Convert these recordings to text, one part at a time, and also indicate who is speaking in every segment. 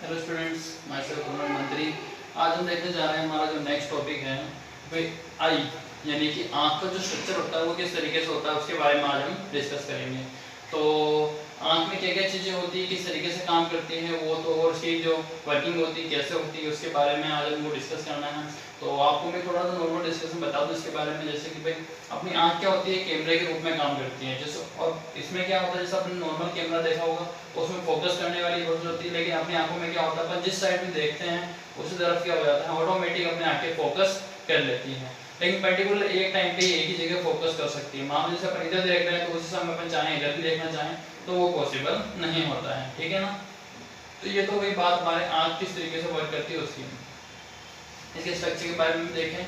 Speaker 1: Hello students, my self Kumar मंत्री। आज हम देखने जा रहे हैं हमारा जो नेक्स्ट टॉपिक है भाई आई, यानी कि आँख का जो स्ट्रक्चर होता है वो किस तरीके से होता है उसके बारे में आज हम डिस्कस करेंगे। तो आँख में क्या क्या चीज़ें होती है, किस तरीके से काम करती है वो तो, और उसकी जो वर्किंग होती है कैसे होती है उसके बारे में आज हमको डिस्कस करना है। तो आपको मैं थोड़ा सा नॉर्मल डिस्कशन बता दूँ इसके बारे में, जैसे कि भाई अपनी आँख क्या होती है, कैमरे के रूप में काम करती है। जैसे और इसमें क्या होता है, जैसे आपने नॉर्मल कैमरा देखा होगा उसमें फोकस करने वाली वस्तु होती है, लेकिन अपनी आंखों में क्या होता है, अपन जिस साइड में देखते हैं उसी तरफ क्या हो जाता है, ऑटोमेटिक अपनी आंखें फोकस कर लेती हैं। लेकिन पर्टिकुलर एक टाइम पे एक ही जगह फोकस कर सकती है। मान लो जैसे अपन इधर देख रहे हैं तो उसी समय अपन चाहें इधर भी देखना चाहें तो वो पॉसिबल नहीं होता है, ठीक है ना। तो ये तो वही बात हमारे आंख किस तरीके से वर्क करती है उसकी। इसके स्ट्रक्चर के बारे में देखें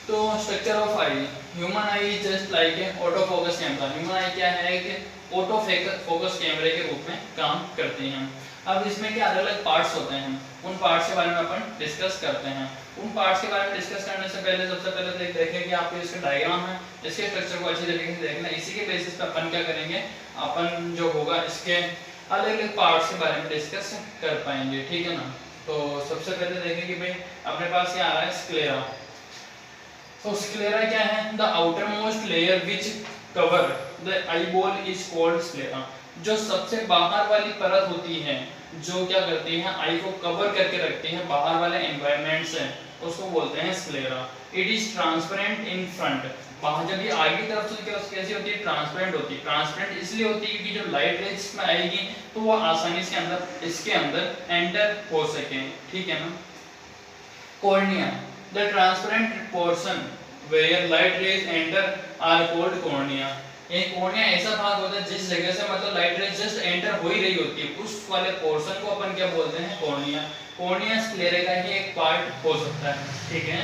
Speaker 1: तो structure of I, human I is just like a auto focus camera. Human आई क्या है कि ऑटो फोकस कैमरे के रूप में काम करते हैं। अब इसमें क्या अलग अलग पार्ट्स होते हैं, उन पार्ट्स के बारे में अपन डिस्कस करते हैं। उन पार्ट्स के बारे में डिस्कस करने से पहले सबसे पहले देखें कि आपको इसका डायग्राम है, इसके स्ट्रक्चर को अच्छी तरीके से देखना। इसी के बेसिस पर अपन क्या करेंगे, अपन जो होगा इसके अलग अलग पार्ट्स के बारे में डिस्कस कर पाएंगे, ठीक है ना। तो सबसे पहले देखें कि भाई अपने पास क्या आ रहा है, स्क्लेरा। तो स्क्लेरा क्या है, the outer most layer which cover the eyeball is called sclera. जो सबसे बाहर वाली परत होती है जो क्या करती है, आई को कवर करके रखती है बाहर वाले एनवायरनमेंट से, उसको बोलते हैं sclera. It is transparent in front. बाहर जब ये आगे की तरफ से कैसी होती है, ट्रांसपेरेंट होती है। ट्रांसपेरेंट इसलिए होती है कि जो लाइट रेज इसमें आएगी तो वो आसानी से अंदर इसके अंदर एंटर हो सके, ठीक है ना। Cornea, the transparent portion where light rays enter are called cornea। ये कॉर्निया ऐसा भाग होता है जिस जगह से मतलब लाइट रेज जस्ट एंटर हो ही रही होती है, उस वाले पोर्शन को अपन क्या बोलते हैं, कॉर्निया। कॉर्निया स्क्लेरा का ही एक पार्ट हो सकता है, ठीक है।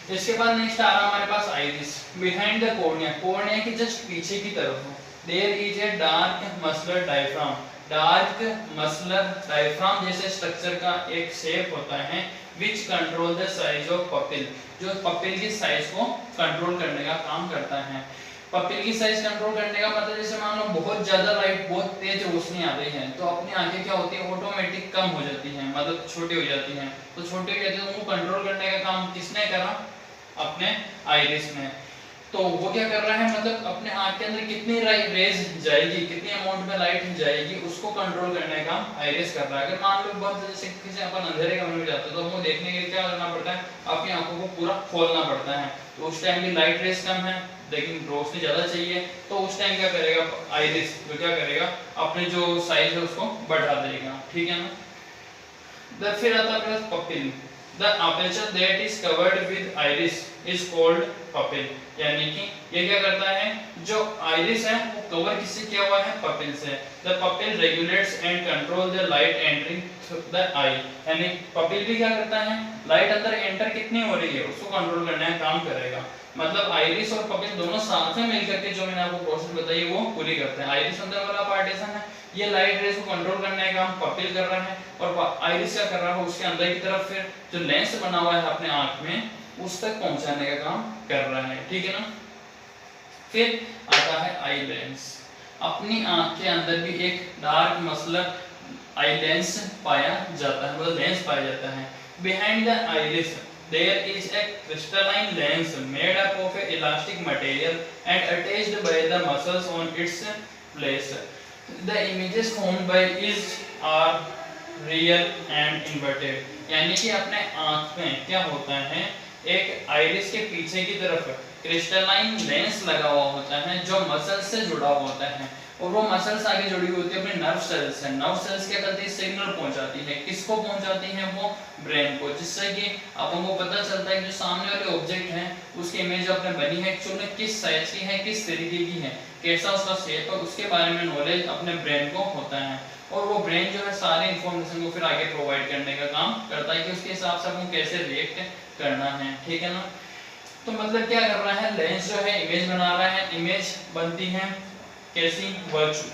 Speaker 1: इसके बाद नेक्स्ट आ रहा हमारे पास iris. Behind the cornea, cornea के जस्ट पीछे की तरफ there is a dark muscular diaphragm. Dark muscular diaphragm जैसे स्ट्रक्चर का एक शेप होता है which control the size of pupil, जो पपिल की साइज को कंट्रोल करने का काम करता है। पपिल की साइज कंट्रोल करने का मतलब जैसे मान लो बहुत ज्यादा लाइट, बहुत तेज रोशनी आ रही है तो अपनी आंखें क्या होती है, ऑटोमेटिक कम हो जाती हैं, मतलब छोटी हो जाती हैं। तो छोटी हो जाती है तो वो कंट्रोल करने का काम किसने करा, अपने आइरिस ने। तो वो क्या कर रहा है, मतलब अपने आंख के अंदर कितनी रेज जाएगी, कितनी अमाउंट में लाइट जाएगी उसको कंट्रोल करने का आइरिस कर रहा है। अगर मान लो बहुत जैसे किसी अपन अंधेरे कमरे में जाते हैं तो हमको देखने के लिए क्या करना पड़ता है, अपनी आंखों को पूरा खोलना पड़ता है। तो उस टाइम की लाइट रेज कम है लेकिन रोशनी ज्यादा चाहिए, तो उस टाइम क्या करेगा आइरिस, तो क्या करेगा अपने जो साइज है उसको बढ़ा देगा, ठीक है ना। फिर आता है pupil. The aperture that is covered with iris is called pupil। यानी कि ये क्या करता है, जो आइरिस है वो कवर किससे किया हुआ है, पपिल से। The pupil regulates and control the light entering through the eye। यानी पपिल भी क्या करता है, लाइट अंदर एंटर कितनी हो रही है उसको कंट्रोल करने का काम करेगा। मतलब आइरिस और पपिल दोनों साथ में मिलकर के जो मैंने आपको प्रोसेस बताई वो पूरी करते हैं। आइरिस अंदर वाला पार्टीशन है, ये लाइट रेज को कंट्रोल करने का काम पपिल कर रहा है, और आइरिस क्या कर रहा है, उसके अंदर की तरफ फिर जो लेंस बना हुआ है अपने आंख में उस तक पहुंचाने का काम कर रहा है, ठीक है ना। फिर आता है आई लेंस। अपनी आंख के अंदर भी एक डार्क मस्कुलर आई लेंस पाया जाता है, मतलब लेंस पाया जाता है। Behind the iris there is a crystalline lens made up of a elastic material and attached by the muscles on its place। The images formed by is are real and inverted। यानी कि अपने आंख में क्या होता है, एक iris के पीछे की तरफ क्रिस्टलाइन लेंस लगा हुआ होता है जो मसल से जुड़ा हुआ होता है, और वो मसल्स आगे जुड़ी होती है अपने नर्व सेल्स से। नर्व सेल्स क्या करती है, सिग्नल पहुंचाती है, किसको पहुंचाती है, वो ब्रेन को, जिससे कि अपन को पता चलता है कि जो सामने वाले ऑब्जेक्ट है उसकी इमेज अपने बनी है एक्चुअली किस साइज की है, किस तरीके की है, कैसा उसका शेप है, उसके बारे में नॉलेज अपने ब्रेन को होता है। और वो ब्रेन जो है सारे इंफॉर्मेशन को फिर आगे प्रोवाइड करने का काम करता है कि उसके हिसाब से हमको कैसे रिएक्ट करना है, ठीक है ना। तो मतलब क्या कर रहा है, लेंस जो है इमेज बना रहा है, इमेज बनती है कैसी,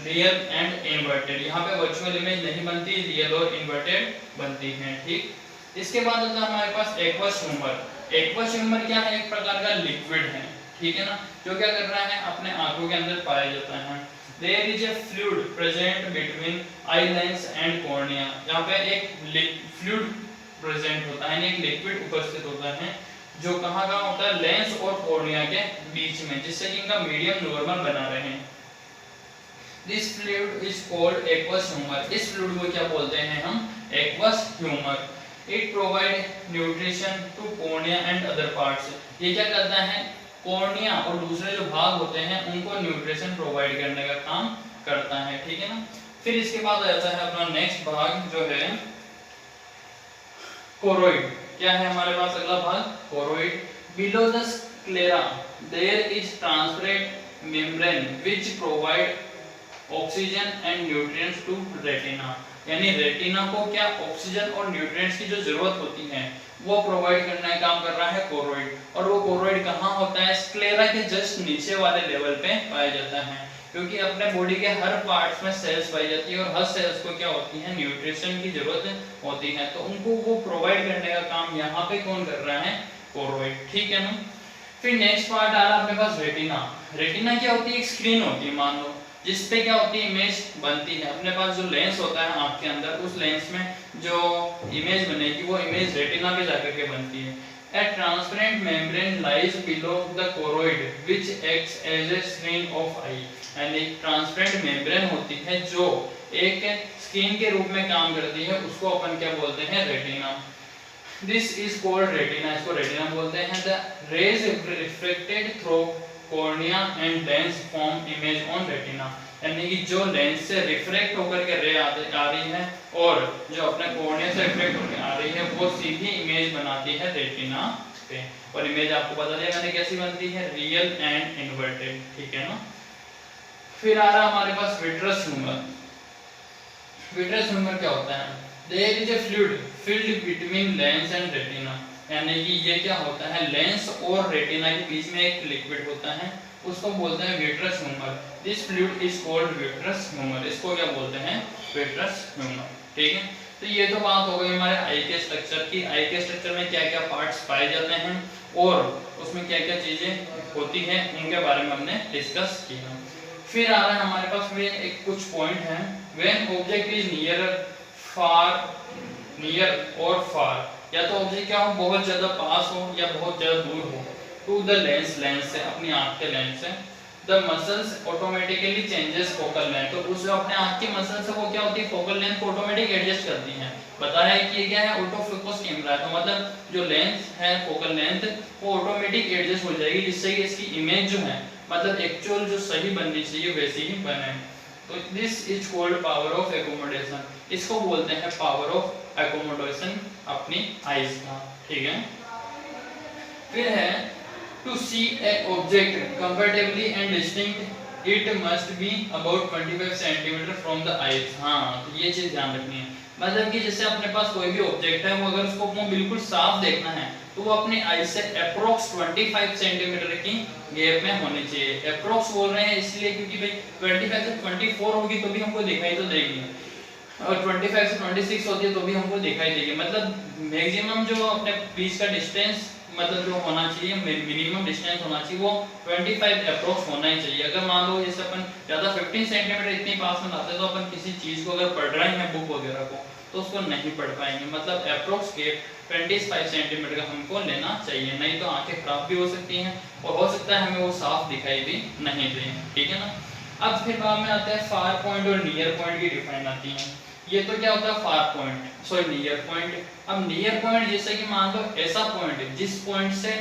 Speaker 1: रियल एंड इन्वर्टेड। यहाँ पे वर्चुअल इमेज नहीं बनती, रियल और इन्वर्टेड बनती है, ठीक। इसके बाद होता है हमारे पास एक्वस ह्यूमर। एक्वस ह्यूमर क्या है, एक प्रकार का लिक्विड है, ठीक है ना, जो क्या कर रहा है अपने आंखों के अंदर पाया जाता है। There is a fluid present between eye lens and cornea. यहाँ पे एक फ्लूइड प्रेजेंट होता है, एक लिक्विड उपस्थित होता है जो कहाँ होता है, लेंस और कॉर्निया के बीच में, जिससे कि इनका मीडियम नॉर्मल बना रहे। This fluid is called aqueous humour. इस फ्लूइड को क्या बोलते हैं हम, aqueous humour. It provide nutrition to cornea and other parts. ये क्या करता है, कॉर्निया और दूसरे जो भाग होते हैं उनको न्यूट्रिशन प्रोवाइड करने का काम करता है, ठीक है ना। फिर इसके बाद आ जाता है अपना नेक्स्ट भाग जो है कोरोइड। क्या है हमारे पास अगला भाग, choroid. Below the sclera there is transparent membrane which provide oxygen and nutrients to retina. यानी रेटिना को क्या ऑक्सीजन और न्यूट्रिएंट्स की जो जरूरत होती है वो प्रोवाइड करने का काम कर रहा है कोरोइड। और वो कोरोइड कहाँ होता है, स्क्लेरा के जस्ट नीचे वाले लेवल पे पाया जाता है, क्योंकि अपने बॉडी के हर पार्ट्स में सेल्स पाई जाती है और हर सेल्स को क्या होती है, न्यूट्रिशन की जरूरत होती है, तो उनको वो प्रोवाइड करने का काम यहाँ पे कौन कर रहा है, कोरोइड, ठीक है ना। फिर नेक्स्ट पार्ट आ रहा है अपने पास रेटिना। रेटिना क्या होती है, एक स्क्रीन होती है मान लो, जिसपे क्या होती है, इमेज बनती है। अपने पास जो लेंस होता है आंख के अंदर, उस लेंस में जो इमेज बनेगी वो इमेज रेटिना पे जाकर के बनती है। A transparent membrane lies below the choroid which acts as a screen of eye। यानी एक ट्रांसपेरेंट मेम्ब्रेन होती है जो एक स्क्रीन के रूप में काम करती है, उसको अपन क्या बोलते हैं, retina. This is called retina, इसको रेटिना बोलते हैं। The rays reflected through cornea and lens form image on retina। यानी कि जो लेंस से रिफ्रैक्ट होकर के रे आ रही है और जो अपने कॉर्निया से रिफ्रैक्ट होकर आ रही है वो सीधी इमेज बनाती है रेटिना पे। और इमेज आपको बता दिया मैंने कैसी बनती है, रियल एंड इन्वर्टेड, ठीक है ना। फिर आ रहा हमारे पास विट्रस ह्यूमर। विट्रस ह्यूमर क्या होता है, there is a fluid filled between lens and retina. यानी कि ये क्या होता है, लेंस और रेटिना के बीच में एक लिक्विड होता है, उसको बोलते हैं vitreous humour. This fluid is called vitreous humour. इसको क्या बोलते हैं, विट्रस ह्यूमर, ठीक है। तो ये तो बात हो गई हमारे आई के स्ट्रक्चर की। आई के स्ट्रक्चर में क्या क्या पार्ट्स पाए जाते हैं और उसमें क्या क्या चीजें होती हैं उनके बारे में हमने डिस्कस किया। फिर आ रहा है हमारे पास में एक कुछ पॉइंट है, व्हेन ऑब्जेक्ट इज नियर और फार, या तो ऑब्जेक्ट क्या हो, बहुत ज्यादा पास हो या बहुत ज्यादा दूर हो, टू द लेंस, लेंस से, अपनी आंख के लेंस से, the muscles automatically changes focal length. तो उस अपने आंख की मसल्स है वो क्या होती है, फोकल लेंथ को ऑटोमेटिक एडजस्ट करती हैं। पता है कि ये क्या है, ऑटो फोकस कैमरा है, तो मतलब जो लेंस है फोकल लेंथ वो ऑटोमेटिक एडजस्ट हो जाएगी, जिससे कि इसकी इमेज जो है मतलब एक्चुअल जो सही बननी चाहिए वैसी ही बने। तो this is called power of accommodation. इसको बोलते हैं पावर ऑफ एकोमोडेशन अपनी आईज का, ठीक है। फिर है to see a object comfortably and distinct it must be about 25 cm from the eyes। हाँ, तो ये चीज ध्यान रखनी है, मतलब कि जैसे अपने पास कोई भी ऑब्जेक्ट है वो अगर उसको बिल्कुल साफ देखना है तो वो अपनी आई से अप्रोक्स 25 सेंटीमीटर की गैप में होनी चाहिए। अप्रोक्स बोल रहे हैं इसलिए क्योंकि भाई 25 से 24 होगी तो भी हमको दिखाई तो देगी, और 25 से 26 होती है तो भी हमको दिखाई देगी। मतलब मैक्सिमम जो अपने बीच का डिस्टेंस मतलब जो होना चाहिए, मिनिमम डिस्टेंस होना चाहिए वो 25 अप्रोक्स होना ही चाहिए। अगर मान लो जैसे अपन ज्यादा 15 सेंटीमीटर इतनी पास में लाते हैं तो अपन किसी चीज को अगर पढ़ रहे हैं बुक वगैरह को तो उसको नहीं पढ़ पाएंगे। मतलब अप्रोक्स गैप 25 सेंटीमीटर का हमको लेना चाहिए, नहीं तो आंखें खराब भी हो सकती हैं और हो सकता है हमें वो साफ दिखाई भी नहीं दे, ठीक है ना। अब फिर बाद में आते हैं फार पॉइंट और नियर पॉइंट की डिफाइन आती है। ये तो क्या होता है far point, sorry near point. अब नियर पॉइंट जैसे कि मान लो ऐसा पॉइंट जिस पॉइंट से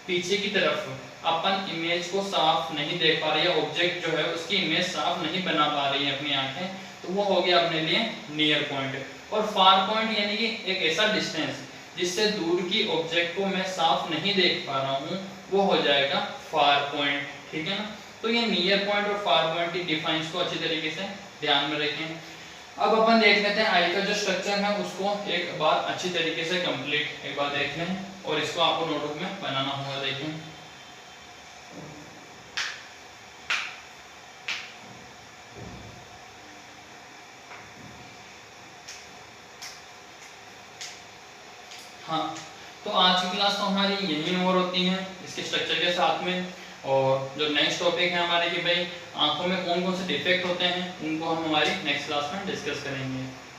Speaker 1: पीछे की तरफ अपन इमेज को साफ नहीं देख पा रहे या ऑब्जेक्ट जो है उसकी इमेज साफ नहीं बना पा रही है अपनी आंखें, तो वो हो गया अपने लिए नियर पॉइंट। और फार पॉइंट यानी कि एक ऐसा डिस्टेंस जिससे दूर की ऑब्जेक्ट को मैं साफ नहीं देख पा रहा हूँ, वो हो जाएगा फार पॉइंट, ठीक है ना। तो ये नियर पॉइंट और फार पॉइंट की डिफाइंस को अच्छी तरीके से ध्यान में रखें। अब अपन देख लेते हैं आई का जो स्ट्रक्चर है उसको एक बार अच्छी तरीके से कंप्लीट एक बार देख लें, और इसको आपको नोटबुक में बनाना होगा। देखें हाँ, तो आज की क्लास तो हमारी यही ओवर होती है इसके स्ट्रक्चर के साथ में। और जो नेक्स्ट टॉपिक है हमारे कि भाई आंखों में कौन कौन से डिफेक्ट होते हैं उनको हम हमारी नेक्स्ट क्लास में डिस्कस करेंगे।